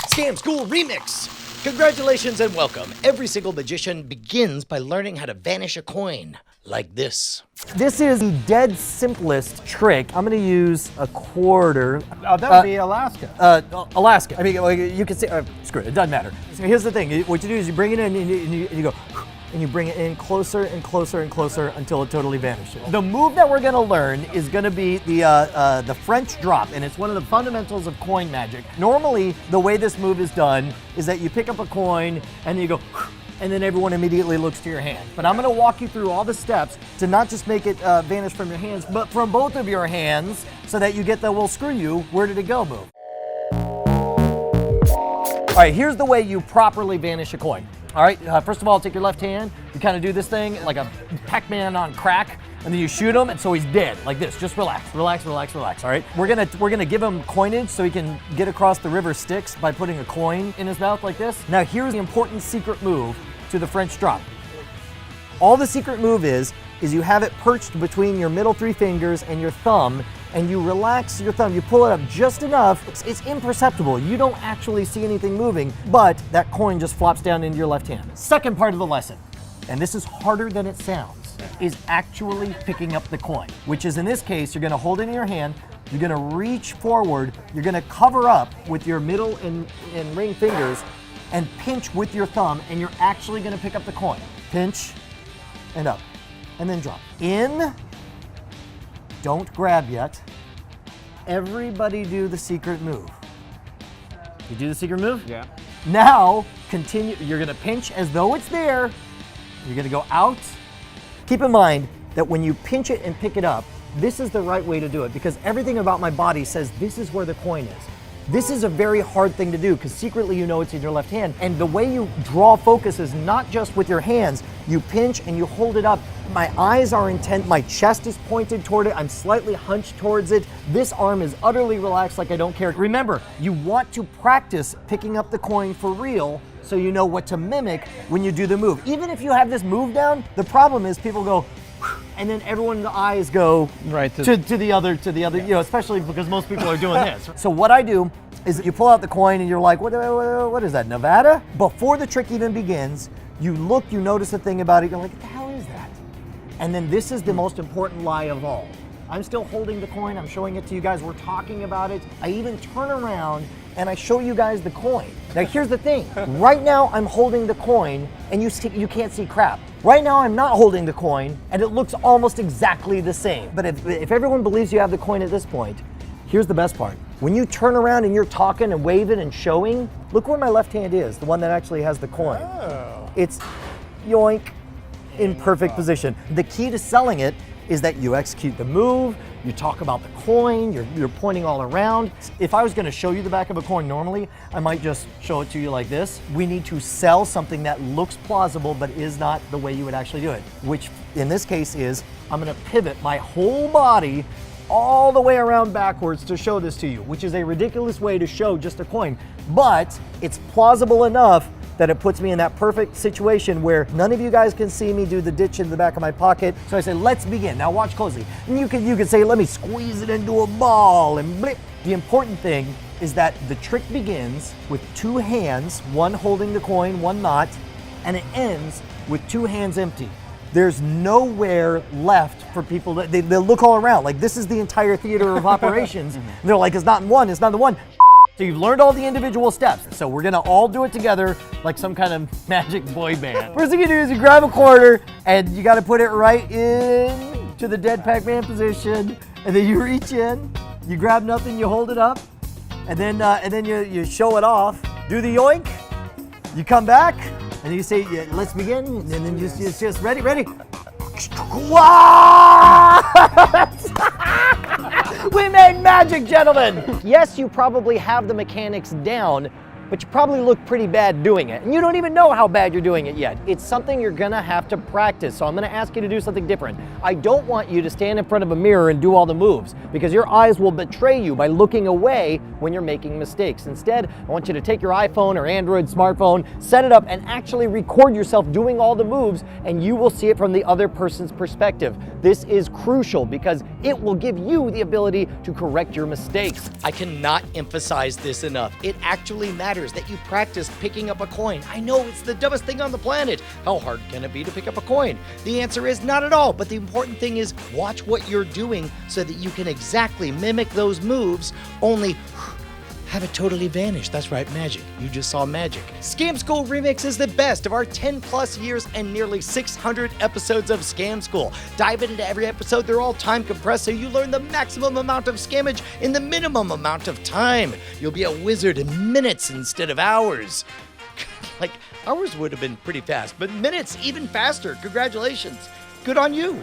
Scam School Remix! Congratulations and welcome. Every single magician begins by learning how to vanish a coin, like this. This is the dead simplest trick. I'm gonna use a quarter. Oh, that would be Alaska. Alaska. I mean, you can say, screw it, it doesn't matter. So here's the thing. What you do is you bring it in and you go, and you bring it in closer and closer and closer until it totally vanishes. The move that we're gonna learn is gonna be the French drop, and it's one of the fundamentals of coin magic. Normally, the way this move is done is that you pick up a coin and you go, and then everyone immediately looks to your hand. But I'm gonna walk you through all the steps to not just make it vanish from your hands, but from both of your hands, so that you get the, well, screw you, where did it go move. All right, here's the way you properly vanish a coin. All right, first of all, take your left hand, you kind of do this thing like a Pac-Man on crack, and then you shoot him, and so he's dead, like this. Just relax, relax, relax, relax, all right? We're gonna give him coinage so he can get across the river Styx by putting a coin in his mouth like this. Now here's the important secret move to the French drop. All the secret move is you have it perched between your middle three fingers and your thumb, and you relax your thumb, you pull it up just enough, it's imperceptible. You don't actually see anything moving, but that coin just flops down into your left hand. Second part of the lesson, and this is harder than it sounds, is actually picking up the coin, which is in this case, you're gonna hold it in your hand, you're gonna reach forward, you're gonna cover up with your middle and ring fingers and pinch with your thumb, and you're actually gonna pick up the coin. Pinch and up, and then drop. In, don't grab yet. Everybody do the secret move. You do the secret move? Yeah. Now, continue, you're gonna pinch as though it's there. You're gonna go out. Keep in mind that when you pinch it and pick it up, this is the right way to do it, because everything about my body says this is where the coin is. This is a very hard thing to do because secretly you know it's in your left hand. And the way you draw focus is not just with your hands. You pinch and you hold it up. My eyes are intent, my chest is pointed toward it, I'm slightly hunched towards it. This arm is utterly relaxed like I don't care. Remember, you want to practice picking up the coin for real so you know what to mimic when you do the move. Even if you have this move down, the problem is people go, and then everyone's eyes go right to the other, you know, especially because most people are doing this. So what I do is you pull out the coin and you're like, what is that, Nevada? Before the trick even begins, you look, you notice a thing about it, you're like, what the hell is that? And then this is the most important lie of all. I'm still holding the coin, I'm showing it to you guys, we're talking about it. I even turn around and I show you guys the coin. Now here's the thing, right now I'm holding the coin and you can't see crap. Right now I'm not holding the coin and it looks almost exactly the same. But if everyone believes you have the coin at this point, here's the best part. When you turn around and you're talking and waving and showing, look where my left hand is, the one that actually has the coin. Oh. It's yoink, in perfect position. The key to selling it is that you execute the move, you talk about the coin, you're pointing all around. If I was gonna show you the back of a coin normally, I might just show it to you like this. We need to sell something that looks plausible but is not the way you would actually do it, which in this case is, I'm gonna pivot my whole body all the way around backwards to show this to you, which is a ridiculous way to show just a coin, but it's plausible enough that it puts me in that perfect situation where none of you guys can see me do the ditch in the back of my pocket. So I say, let's begin. Now watch closely. And you can say, let me squeeze it into a ball and blip. The important thing is that the trick begins with two hands, one holding the coin, one not, and it ends with two hands empty. There's nowhere left for people to, they'll look all around. Like this is the entire theater of operations. And they're like, it's not in one, it's not the one. So you've learned all the individual steps. So we're gonna all do it together like some kind of magic boy band. First thing you do is you grab a quarter and you gotta put it right in to the dead Pac-Man position. And then you reach in, you grab nothing, you hold it up, and then you show it off. Do the yoink, you come back, and you say, yeah, let's begin. And then just ready. We made magic, gentlemen! Yes, you probably have the mechanics down, but you probably look pretty bad doing it. And you don't even know how bad you're doing it yet. It's something you're gonna have to practice, so I'm gonna ask you to do something different. I don't want you to stand in front of a mirror and do all the moves, because your eyes will betray you by looking away when you're making mistakes. Instead, I want you to take your iPhone or Android smartphone, set it up, and actually record yourself doing all the moves, and you will see it from the other person's perspective. This is crucial because it will give you the ability to correct your mistakes. I cannot emphasize this enough. It actually matters years that you practiced picking up a coin. I know it's the dumbest thing on the planet. How hard can it be to pick up a coin? The answer is not at all, but the important thing is watch what you're doing so that you can exactly mimic those moves, only have it totally vanish. That's right, magic. You just saw magic. Scam School Remix is the best of our 10 plus years and nearly 600 episodes of Scam School. Dive into every episode. They're all time compressed so you learn the maximum amount of scammage in the minimum amount of time. You'll be a wizard in minutes instead of hours. Like, hours would have been pretty fast, but minutes even faster. Congratulations. Good on you.